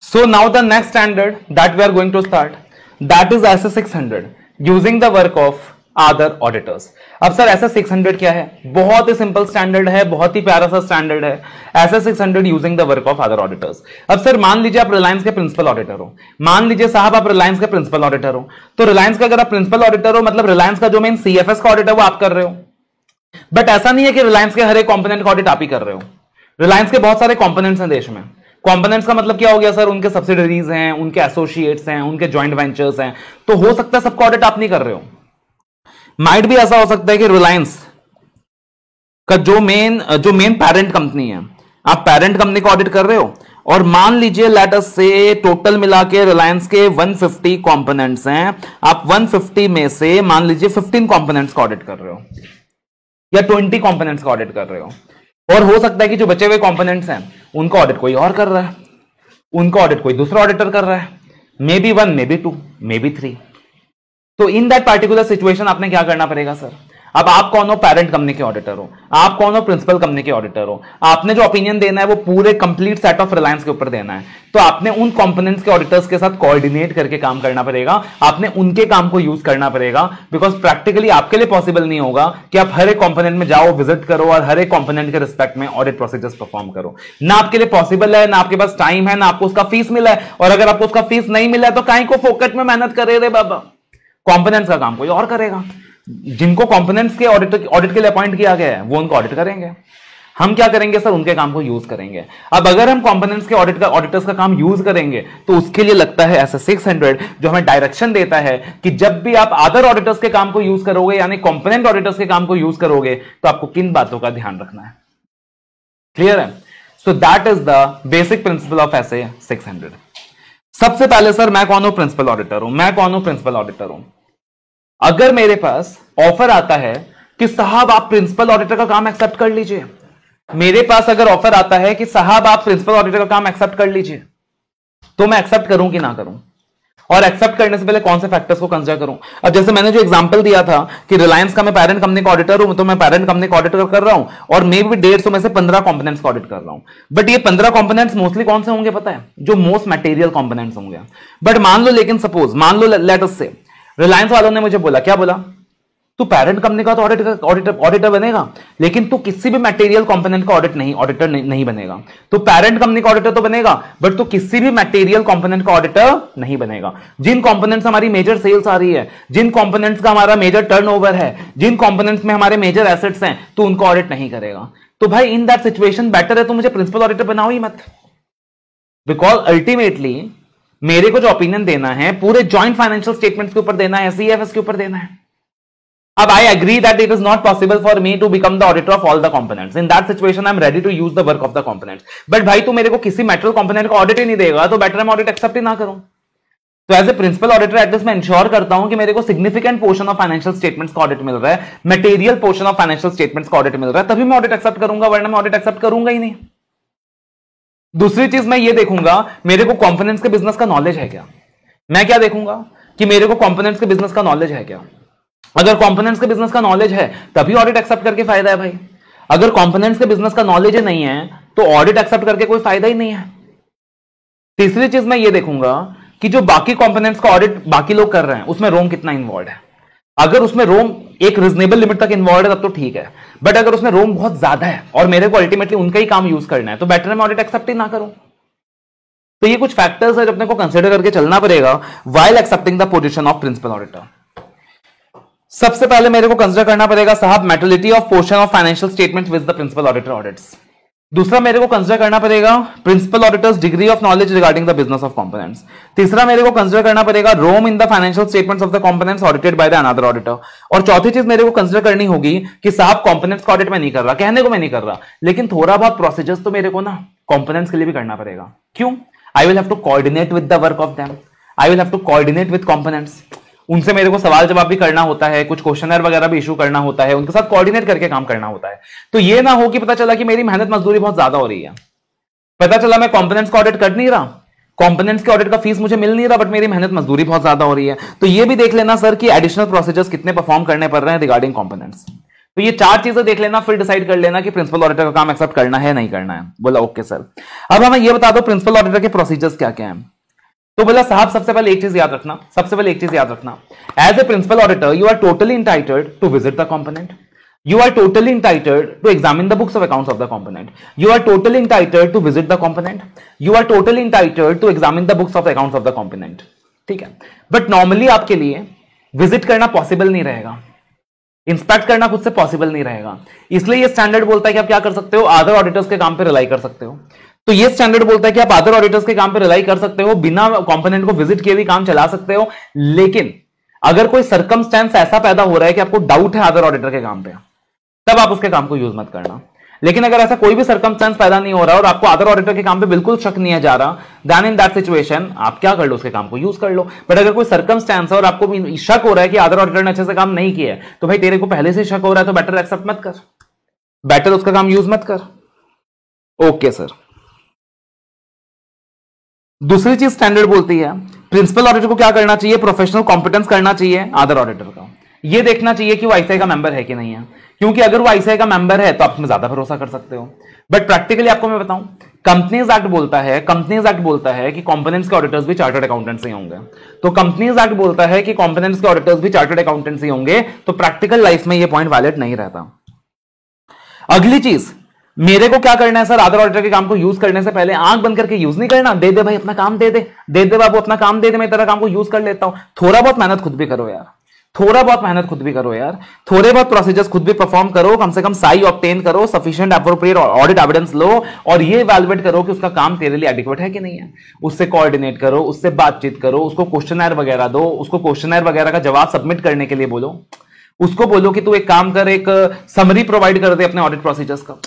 So now the next standard that we are going to start, that is SS 600 using the work of other auditors. अब sir SS 600 क्या है? बहुत ही simple standard है, बहुत ही प्यारा सा स्टैंडर्ड है, SS 600 using the work of other auditors. अब सर मान लीजिए आप रिलायंस के प्रिंसिपल ऑडिटर हो, मान लीजिए साहब आप रिलायंस के प्रिंसिपल ऑडिटर हो, तो रिलायंस का अगर आप प्रिंसिपल ऑडिटर हो मतलब रिलायंस का जो मेन CFS का ऑडिट है वो आप कर रहे हो. बट ऐसा नहीं है कि रिलायंस के हर एक कंपोनेंट का ऑडिट आप ही कर रहे हो. रिलायंस के बहुत सारे कंपोनेंट्स हैं देश में. कंपोनेंट्स का मतलब क्या हो गया सर? उनके सब्सिडरीज हैं, उनके एसोसिएट्स हैं, उनके जॉइंट वेंचर्स हैं. तो हो सकता है सबका ऑडिट आप नहीं कर रहे हो. माइट भी ऐसा हो सकता है कि रिलायंस का जो मेन पेरेंट कंपनी है, आप पेरेंट कंपनी का ऑडिट कर रहे हो और मान लीजिए लेट अस से टोटल मिला के रिलायंस के 150 कंपोनेंट्स हैं, आप 150 में से मान लीजिए 15 कंपोनेंट्स का ऑडिट कर रहे हो या 20 कंपोनेंट्स का ऑडिट कर रहे हो. और हो सकता है कि जो बचे हुए कंपोनेंट्स हैं उनका ऑडिट कोई और कर रहा है, उनका ऑडिट कोई दूसरा ऑडिटर कर रहा है, may be 1, may be 2, may be 3. तो इन दैट पार्टिकुलर सिचुएशन आपने क्या करना पड़ेगा सर? अब आप कौन हो? पेरेंट कंपनी के ऑडिटर हो. आप कौन हो? प्रिंसिपल कंपनी के ऑडिटर हो. आपने जो ओपिनियन देना है वो पूरे कंप्लीट सेट ऑफ रिलायंस के ऊपर देना है. तो आपने उन कंपोनेंट्स के ऑडिटर्स के साथ कोऑर्डिनेट करके काम करना पड़ेगा. आपने उनके काम को यूज करना पड़ेगा, बिकॉज प्रैक्टिकली आपके लिए पॉसिबल नहीं होगा कि आप हर एक कंपोनेंट में जाओ, विजिट करो और हर एक कंपोनेंट के रिस्पेक्ट में ऑडिट प्रोसीजर्स परफॉर्म करो. ना आपके लिए पॉसिबल है, ना आपके पास टाइम है, ना आपको उसका फीस मिला है. और अगर आपको उसका फीस नहीं मिला है तो काहे को फोकट में मेहनत करे रे बाबा. कंपोनेंट्स का काम कोई और करेगा. जिनको कंपोनेंट्स के ऑडिट के लिए अपॉइंट किया गया है वो उनको ऑडिट करेंगे. हम क्या करेंगे सर? उनके काम को यूज करेंगे. अब अगर हम कंपोनेंट्स के ऑडिटर्स का काम यूज करेंगे तो उसके लिए लगता है SS 600 जो हमें डायरेक्शन देता है कि जब भी आप अदर ऑडिटर्स के काम को यूज करोगे, यानी कंपोनेंट ऑडिटर्स के काम को यूज करोगे, तो आपको किन बातों का ध्यान रखना है. क्लियर है? So that is the basic principle of SS 600. सबसे पहले सर मैं कौन हूं? प्रिंसिपल ऑडिटर हूं. मैं कौन हूं? प्रिंसिपल ऑडिटर हूं. अगर मेरे पास ऑफर आता है कि साहब आप प्रिंसिपल ऑडिटर का काम एक्सेप्ट कर लीजिए, मेरे पास अगर ऑफर आता है कि साहब आप प्रिंसिपल ऑडिटर का काम एक्सेप्ट कर लीजिए, तो मैं एक्सेप्ट करूं कि ना करूं? और एक्सेप्ट करने से पहले कौन से फैक्टर्स को कंसीडर करूं? अब जैसे मैंने जो एग्जांपल दिया था कि रिलायंस का मैं पेरेंट कंपनी का ऑडिटर हूं, तो मैं पेरेंट कंपनी का ऑडिटर कर रहा हूं और मे भी 150 में से 15 कंपोनेंट्स का ऑडिट कर रहा हूं. बट ये 15 कंपोनेंट्स मोस्टली कौन से होंगे पता है? जो मोस्ट मटेरियल कंपोनेंट्स होंगे. बट मान लो, लेकिन सपोज मान लो लेट अस से रिलायंस वालों ने मुझे बोला, क्या बोला? तू पेरेंट कंपनी का तो ऑडिटर बनेगा, लेकिन तू किसी भी मटेरियल कंपोनेंट का ऑडिटर नहीं बनेगा. तो पेरेंट कंपनी का ऑडिटर तो बनेगा, बट तू किसी भी मटेरियल कंपोनेंट का ऑडिटर नहीं बनेगा. जिन कंपोनेंट्स हमारी मेजर सेल्स आ रही है, जिन कंपोनेंट्स का हमारा मेजर टर्नओवर है, जिन कंपोनेंट्स में हमारे मेजर एसेट्स हैं, तो उनको ऑडिट नहीं करेगा. तो भाई इन दैट सिचुएशन बेटर है तो मुझे प्रिंसिपल ऑडिटर बनाओ ही मत. बिकॉज अल्टीमेटली मेरे को जो ओपिनियन देना है पूरे जॉइंट फाइनेंशियल स्टेटमेंट्स के ऊपर देना है, CFS के ऊपर देना है. अब I agree that it is not possible for me to become the auditor of all the components. In that situation I am ready to use the work of the components. But भाई तू मेरे को किसी metal component का audit ही नहीं देगा, तो बेटर मैं ऑडिट एक्सेप्ट ही ना करूं. तो as a principal auditor at least मैं इंश्योर करता हूं कि मेरे को significant portion of financial statements का ऑडिट मिल रहा है, material portion of financial statements का ऑडिट मिल रहा है, तभी मैं ऑडिट एक्सेप्ट करूंगा, वरना मैं ऑडिट एक्सेप्ट करूंगा ही नहीं. दूसरी चीज मैं ये देखूंगा मेरे को कंपोनेंट्स के बिजनेस का नॉलेज है क्या. मैं क्या देखूंगा कि मेरे को कंपोनेंट्स के बिजनेस का नॉलेज है क्या. अगर कंपोनेंट्स के बिजनेस का नॉलेज है तभी ऑडिट एक्सेप्ट करके फायदा है भाई. अगर कंपोनेंट्स के बिजनेस का नॉलेज ही नहीं है तो ऑडिट एक्सेप्ट करके कोई फायदा ही नहीं है. तीसरी चीज मैं ये देखूंगा कि जो बाकी कंपोनेंट्स का ऑडिट बाकी लोग कर रहे हैं उसमें रोम कितना इन्वॉल्व है. अगर उसमें रोम एक रीजनेबल लिमिट तक इन्वॉल्व है तब तो ठीक है, बट अगर उसमें रोम बहुत ज्यादा है और मेरे को अल्टीमेटली उनका ही काम यूज करना है, तो बेटर है मैं ऑडिट एक्सेप्ट ही ना करूं. तो ये कुछ फैक्टर्स है जो अपने को कंसीडर करके चलना पड़ेगा while accepting the position of principal auditor. सबसे पहले मेरे को कंसीडर करना पड़ेगा साहब materiality of portion of financial statements with the principal auditor audits. दूसरा मेरे को कंसीडर करना पड़ेगा principal auditors degree of knowledge regarding the business of components. तीसरा मेरे को कंसीडर करना पड़ेगा roam in the financial statements of the components audited by the another auditor. और चौथी चीज मेरे को कंसीडर करनी होगी कि साहब कंपोनेंट्स का ऑडिट मैं नहीं कर रहा, कहने को मैं नहीं कर रहा, लेकिन थोड़ा बहुत प्रोसीजर्स तो मेरे को ना कंपोनेंट्स के लिए भी करना पड़ेगा. क्यों? I will have to coordinate with the work of them. I will have to coordinate with components. उनसे मेरे को सवाल जवाब भी करना होता है, कुछ क्वेश्चनर वगैरह भी इशू करना होता है, उनके साथ कोऑर्डिनेट करके काम करना होता है. तो ये ना हो कि पता चला कि मेरी मेहनत मजदूरी बहुत ज्यादा हो रही है, पता चला मैं कंपोनेंट्स का ऑडिट कर नहीं रहा, कंपोनेंट्स के ऑडिट का फीस मुझे मिल नहीं रहा, बट मेरी मेहनत मजदूरी बहुत ज्यादा हो रही है. तो ये भी देख लेना सर कि एडिशनल प्रोसीजर्स कितने परफॉर्म करने पड़ रहे हैं रिगार्डिंग कंपोनेंट्स. तो ये 4 चीजें देख लेना, फिर डिसाइड कर लेना कि प्रिंसिपल ऑडिटर का काम एक्सेप्ट करना है नहीं करना है। बोला ओके सर। अब हमें ये बता दो प्रिंसिपल ऑडिटर के प्रोसीजर्स क्या क्या हैं। तो बोला साहब सबसे पहले एक चीज याद रखना, as a principal auditor you are totally entitled to visit the component, you are totally entitled to examine the books of accounts of the component, you are totally entitled to visit the component, you are totally entitled to examine the books of accounts of the component। ठीक है, but normally आपके लिए visit करना possible नहीं रहेगा, inspect करना खुद से पॉसिबल नहीं रहेगा, इसलिए ये स्टैंडर्ड बोलता है कि आप क्या कर सकते हो, अदर ऑडिटर्स के काम पे रिलाई कर सकते हो। तो ये स्टैंडर्ड बोलता है कि आप अदर ऑडिटर्स के काम पे रिलाई कर सकते हो, बिना कंपोनेंट को विजिट किए भी काम चला सकते हो, लेकिन अगर कोई सर्कमस्टेंस ऐसा पैदा हो रहा है कि आपको डाउट है अदर ऑडिटर के काम पे, तब आप उसके काम को यूज मत करना। लेकिन अगर ऐसा कोई भी सर्कमस्टेंस पैदा नहीं हो रहा और आपको अदर ऑडिटर के काम पे बिल्कुल शक नहीं है जा रहा, देन इन दैट सिचुएशन आप क्या कर लो, उसके काम को यूज कर लो। बट अगर कोई सर्कमस्टेंस है और आपको शक हो रहा है कि अदर ऑडिटर ने अच्छे से काम नहीं किया है, तो भाई तेरे को पहले से शक हो रहा है तो बेटर एक्सेप्ट मत कर, बेटर उसका काम यूज मत कर। Okay sir. दूसरी चीज स्टैंडर्ड बोलती है प्रिंसिपल ऑडिटर को क्या करना चाहिए, प्रोफेशनल कॉम्पिटेंस करना चाहिए अदर ऑडिटर का। ये देखना चाहिए कि वो आईसीआई का मेंबर है कि नहीं है, क्योंकि अगर वो आईसीआई का मेंबर है तो आप उसमें ज्यादा भरोसा कर सकते हो। बट प्रैक्टिकली आपको मैं बताऊं, कंपनीज एक्ट बोलता है कि कंपोनेंट्स के ऑडिटर्स भी चार्टर्ड अकाउंटेंट्स ही होंगे। तो कंपनीज एक्ट बोलता है कि कंपोनेंट्स के ऑडिटर्स भी चार्टर्ड अकाउंटेंट्स ही होंगे, तो प्रैक्टिकल लाइफ में ये पॉइंट वैलिड नहीं रहता। अगली चीज, मेरे को क्या करना है सर, अदर ऑडिटर के काम को यूज करने से पहले आंख बंद करके यूज नहीं करना। दे दे भाई अपना काम, दे दे बाबू अपना काम दे दे, मैं तेरा काम को यूज कर लेता हूं। थोड़ा बहुत मेहनत खुद भी करो यार, थोड़े बहुत प्रोसीजर्स खुद भी परफॉर्म करो, कम से कम साई ऑब्टेन करो, सफिशिएंट एप्रोप्रिएट ऑडिट एविडेंस लो और ये इवैल्यूएट करो कि उसका काम तेरे लिए एडिक्वेट है कि नहीं है। उससे कोऑर्डिनेट करो, उससे बातचीत करो, उसको क्वेश्चनर वगैरह दो, उसको क्वेश्चनर वगैरह का जवाब सबमिट करने के लिए बोलो, उसको बोलो कि तू एक काम कर, एक समरी प्रोवाइड कर दे अपने ऑडिट प्रोसीजर्स का।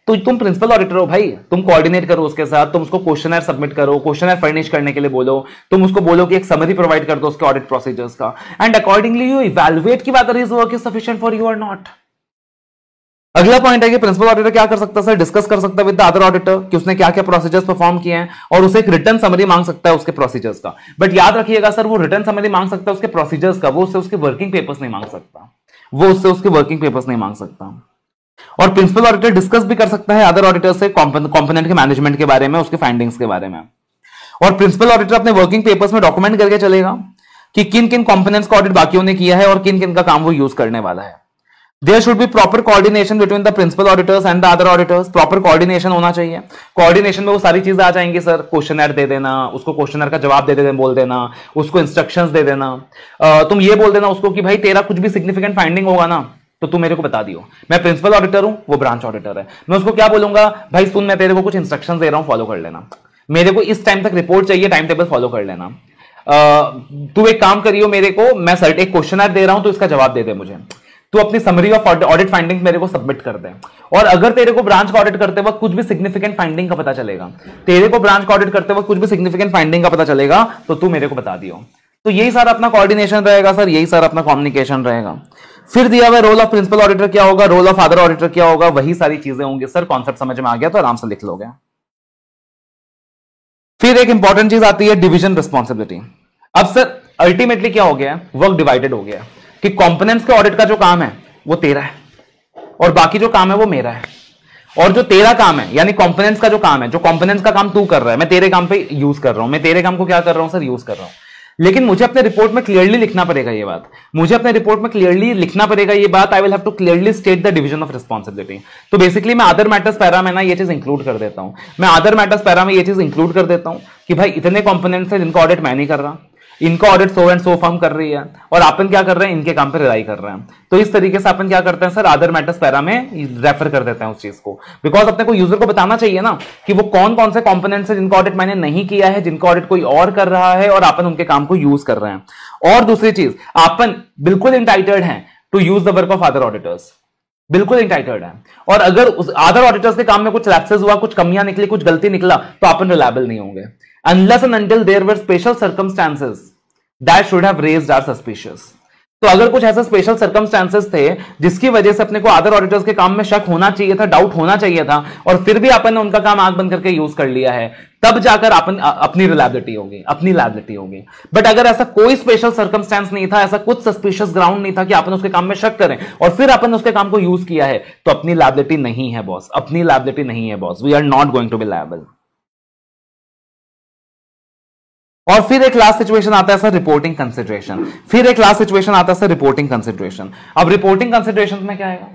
तो तुम प्रिंसिपल ऑडिटर हो भाई, तुम कोऑर्डिनेट करो उसके साथ, तुम उसको क्वेश्चनर सबमिट करो, क्वेश्चनर फर्निश करने के लिए बोलो, तुम उसको बोलो कि एक समरी प्रोवाइड कर दो उसके ऑडिट प्रोसीजर्स का, एंड अकॉर्डिंगली यू इवैल्यूएट कि weather his work is sufficient for you और नॉट। अगला पॉइंट है कि प्रिंसिपल ऑडिटर क्या कर सकता है सर, डिस्कस कर सकता है विद द अदर ऑडिटर कि उसने क्या क्या प्रोसीजर्स परफॉर्म किए हैं, और उसे एक रिटर्न समरी मांग सकता है उसके प्रोसीजर्स का। बट याद रखिएगा सर, वो रिटर्न समरी मांग सकता है उसके प्रोसीजर्स का, वो उससे उसके वर्किंग पेपर्स नहीं मांग सकता, और प्रिंसिपल ऑडिटर डिस्कस भी कर सकता है अदर ऑडिटर से कंपोनेंट के मैनेजमेंट के बारे में, उसके फाइंडिंग्स के बारे में। और प्रिंसिपल ऑडिटर अपने वर्किंग पेपर्स में डॉक्यूमेंट करके चलेगा कि किन किन कंपोनेंट्स का ऑडिट बाकियों ने किया है और किन किन का काम वो यूज करने वाला है। There should be proper coordination between the principal auditors and the other auditors, proper coordination होना चाहिए। कोऑर्डिनेशन में वो सारी चीजें आ जाएंगी सर, क्वेश्चनर दे देना, उसको क्वेश्चनर का जवाब दे देना, बोल देना, उसको इंस्ट्रक्शंस दे देना, तुम ये बोल देना उसको कि भाई तेरा कुछ भी सिग्निफिकेंट फाइंडिंग होगा ना तो तू मेरे को बता दियो। मैं प्रिंसिपल ऑडिटर हूं, वो ब्रांच ऑडिटर है, मैं उसको क्या बोलूंगा, भाई सुन मैं तेरे को कुछ इंस्ट्रक्शंस दे रहा हूं, फॉलो कर लेना, मेरे को इस टाइम तक रिपोर्ट चाहिए, टाइम टेबल फॉलो कर लेना, तू एक काम करियो, मेरे को मैं एक क्वेश्चनर दे रहा हूं तो इसका जवाब दे दे मुझे, तू अपनी समरी ऑफ ऑडिट फाइंडिंग्स मेरे को सबमिट कर दे। और अगर तेरे को ब्रांच का ऑडिट करते वक्त कुछ भी सिग्निफिकेंट फाइंडिंग का पता चलेगा, तो तू मेरे को बता दियो। तो यही सारा अपना कोऑर्डिनेशन रहेगा सर, यही सारा अपना कम्युनिकेशन रहेगा। फिर दिया हुआ रोल ऑफ प्रिंसिपल ऑडिटर क्या होगा, रोल ऑफ अदर ऑडिटर क्या होगा, वही सारी चीजें होंगी सर। कॉन्सेप्ट समझ में आ गया तो आराम से लिख लोगे। फिर एक इंपॉर्टेंट चीज आती है डिवीजन रिस्पॉन्सिबिलिटी। अब सर अल्टीमेटली क्या हो गया, वर्क डिवाइडेड हो गया कि कंपोनेंट्स के ऑडिट का जो काम है वो तेरा है और बाकी जो काम है वो मेरा है। और जो तेरा काम है यानी कंपोनेंट्स का जो काम है, जो कंपोनेंट्स का काम तू कर रहा है, मैं तेरे काम पे यूज कर रहा हूं, मैं तेरे काम को क्या कर रहा हूं सर, यूज कर रहा हूं। लेकिन मुझे अपने रिपोर्ट में क्लियरली लिखना पड़ेगा ये बात, I will have to clearly state the division of responsibility. तो बेसिकली मैं अदर मैटर्स पैरा में ना ये चीज इंक्लूड कर देता हूं, कि भाई इतने कंपोनेंट्स हैं जिनका ऑडिट मैं नहीं कर रहा, इनका audit so and so firm कर रही है और अपन क्या कर रहे हैं, इनके काम पे रिलाई कर रहे हैं। तो इस तरीके से अपन क्या करते हैं सर, अदर मैटर्स पैरा में रेफर कर देते हैं उस चीज को, बिकॉज अपने को यूजर को बताना चाहिए ना कि वो कौन कौन से कंपोनेंट्स हैं जिनका ऑडिट मैंने नहीं किया है, जिनका ऑडिट कोई और कर रहा है और अपन उनके काम को यूज कर रहे हैं। और दूसरी चीज, अपन बिल्कुल इंटाइटल्ड हैं to use the work of other auditors, बिल्कुल इंटाइटल्ड है। और अगर उस अदर ऑडिटर्स के काम में कुछ लैप्सेस हुआ, कुछ कमियां निकली, कुछ गलती निकला, तो अपन रिलायबल नहीं होंगे unless and until there were special circumstances that should have raised our suspicions। तो अगर कुछ ऐसा स्पेशल सर्कमस्टेंसेस थे जिसकी वजह से अपने को अदर ऑडिटर्स के काम में शक होना चाहिए था, डाउट होना चाहिए था, और फिर भी अपन ने उनका काम आंख बंद करके यूज कर लिया है, तब जाकर अपन अपनी रिलायबिलिटी होगी। बट अगर ऐसा कोई स्पेशल सर्कमस्टेंस नहीं था, ऐसा कुछ सस्पिशियस ग्राउंड नहीं था कि अपन उसके काम में शक करें और फिर अपन उसके काम को यूज किया है, तो अपनी लायबिलिटी नहीं है बॉस, अपनी लायबिलिटी नहीं है boss. We are not going to be liable. और फिर एक लास्ट सिचुएशन आता है सर रिपोर्टिंग कंसिडरेशन। अब रिपोर्टिंग कंसिडरेशन में क्या आएगा?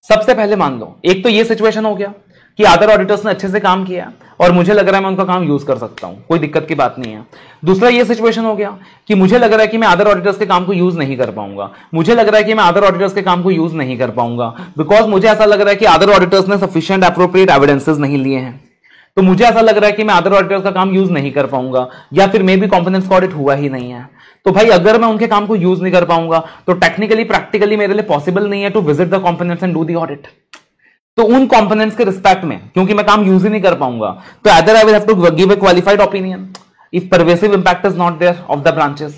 सबसे पहले मान लो एक तो ये सिचुएशन हो गया कि अदर ऑडिटर्स ने अच्छे से काम किया और मुझे लग रहा है मैं उनका काम यूज कर सकता हूं, कोई दिक्कत की बात नहीं है। दूसरा ये सिचुएशन हो गया कि मुझे लग रहा है कि मैं अदर ऑडिटर्स के काम को यूज नहीं कर पाऊंगा, बिकॉज मुझे ऐसा लग रहा है कि अदर ऑडिटर्स ने सफिशिएंट एप्रोप्रिएट एविडेंसेस नहीं लिए हैं, तो मुझे ऐसा लग रहा है कि मैं अदर ऑडिटर्स का काम यूज नहीं कर पाऊंगा, या फिर मे बी कंपोनेंट्स का ऑडिट हुआ ही नहीं है। तो भाई अगर मैं उनके काम को यूज नहीं कर पाऊंगा तो टेक्निकली प्रैक्टिकली मेरे लिए पॉसिबल नहीं है to visit the components and do the audit. तो उन कंपोनेंट्स के रिस्पेक्ट में क्योंकि मैं काम यूज ही नहीं कर पाऊंगा, तो either I will have to give a qualified opinion if pervasive impact is not there of the branches,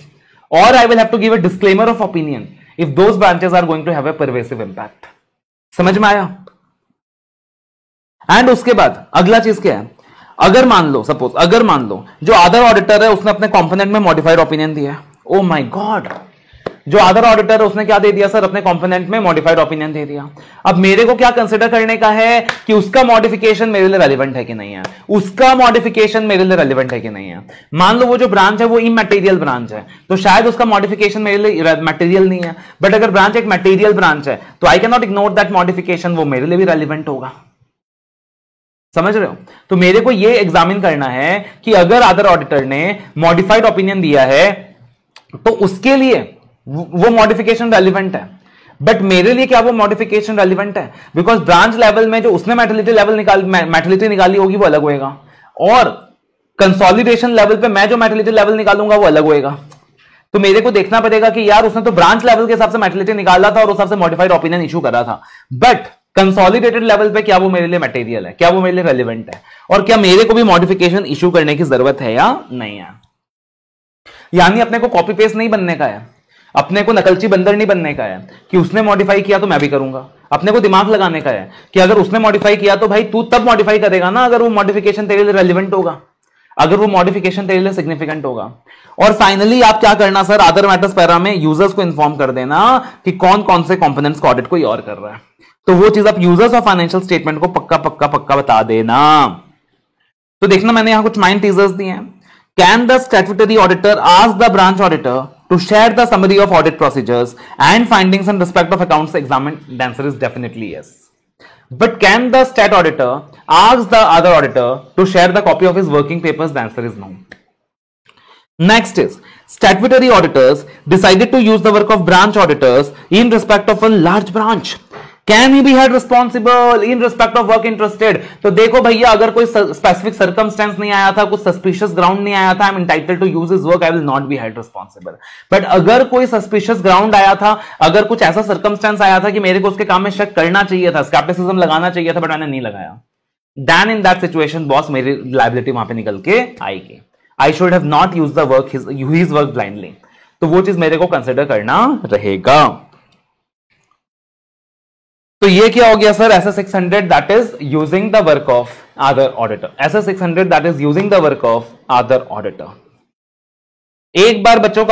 or I will have to give a disclaimer of opinion if those branches are going to have a pervasive impact। समझ में आया? And उसके बाद अगला चीज क्या है? अगर मान लो जो अदर ऑडिटर है उसने अपने कंपोनेंट में मॉडिफाइड ओपिनियन दिया है। ओ माय गॉड, जो अदर ऑडिटर है उसने क्या दे दिया सर? अपने कंपोनेंट में मॉडिफाइड ओपिनियन दे दिया। अब मेरे को क्या कंसीडर करने का है कि उसका मॉडिफिकेशन मेरे लिए रेलिवेंट है कि नहीं है। मान लो वो जो ब्रांच है वो इमैटेरियल ब्रांच है, तो शायद उसका मॉडिफिकेशन मेरे लिए मटेरियल नहीं है, बट अगर ब्रांच एक मटेरियल ब्रांच है तो I can not ignore that modification, वो मेरे लिए भी रेलिवेंट होगा। समझ रहे हो? तो मेरे को ये एग्जामिन करना है कि अगर अदर ऑडिटर ने मॉडिफाइड ओपिनियन दिया है तो उसके लिए वो मॉडिफिकेशन रेलिवेंट है, बट मेरे लिए क्या वो मॉडिफिकेशन रेलिवेंट है? बिकॉज ब्रांच लेवल में जो उसने मैटेरियलिटी निकाली होगी वो अलग होएगा, और कंसोलिडेशन लेवल पे मैं जो मैटेरियलिटी लेवल निकालूंगा वो अलग होएगा। तो मेरे को देखना पड़ेगा कि यार उसने तो ब्रांच लेवल के हिसाब से मैटेरियलिटी निकाला था और उस हिसाब से मॉडिफाइड ओपिनियन इशू करा था, बट कंसोलिडेटेड लेवल पे क्या वो मेरे लिए मटेरियल है, क्या वो मेरे लिए रेलिवेंट है, और क्या मेरे को भी मॉडिफिकेशन इशू करने की जरूरत है या नहीं है। यानी अपने को कॉपी पेस्ट नहीं बनने का है, अपने को नकलची बंदर नहीं बनने का है कि उसने मॉडिफाई किया तो मैं भी करूंगा। अपने को दिमाग लगाने का है कि अगर उसने मॉडिफाई किया तो भाई तू तब मॉडिफाई करेगा ना अगर वो मॉडिफिकेशन तेरे लिए रेलिवेंट होगा, अगर वो मॉडिफिकेशन तेरे लिए सिग्निफिकेंट होगा। और फाइनली आप क्या करना सर, अदर मैटर्स पैरा में यूजर्स को इन्फॉर्म कर देना कि कौन कौन से कंपोनेंट्स का ऑडिट कोई और कर रहा है, तो वो चीज आप यूजर्स और फाइनेंशियल स्टेटमेंट को पक्का बता देना। तो देखना मैंने यहां कुछ माइंड टीजर्स दिए हैं। Can the statutory auditor ask the branch auditor to share the summary of audit procedures and findings in respect of accounts examined? The answer is definitely yes. But can the stat auditor ask the other auditor to share the copy of his working papers? The answer is no. Next is statutory auditors decided to use the work of branch auditors in respect of a large branch. Can he be held responsible in respect of work interested? तो देखो भैया, अगर कोई specific circumstance नहीं आया था, कुछ suspicious ground नहीं आया था, I am entitled to use his work, I will not be held responsible. But अगर कोई सस्पिशियस ग्राउंड आया था, अगर कुछ ऐसा सर्कमस्टेंस आया था कि मेरे को उसके काम में शक करना चाहिए था, स्केप्टिसिज्म लगाना चाहिए था, बट मैंने नहीं लगाया, then in that situation boss मेरी लायबिलिटी वहां पे निकल के आएगी। I should have not use the work his work blindly, तो वो चीज मेरे को कंसिडर करना रहेगा। तो ये क्या हो गया sir? SS 600 that is using the work of other auditor. SS 600 that is using the work of other auditor. एक बार बच्चों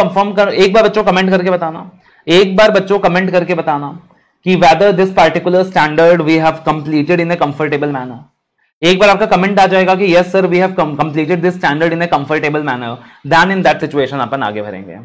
कमेंट करके बताना कि whether this particular standard we have completed in a comfortable manner। एक बार आपका comment आ जाएगा कि yes sir we have completed this standard in a comfortable manner, then in that situation अपन आगे बढ़ेंगे।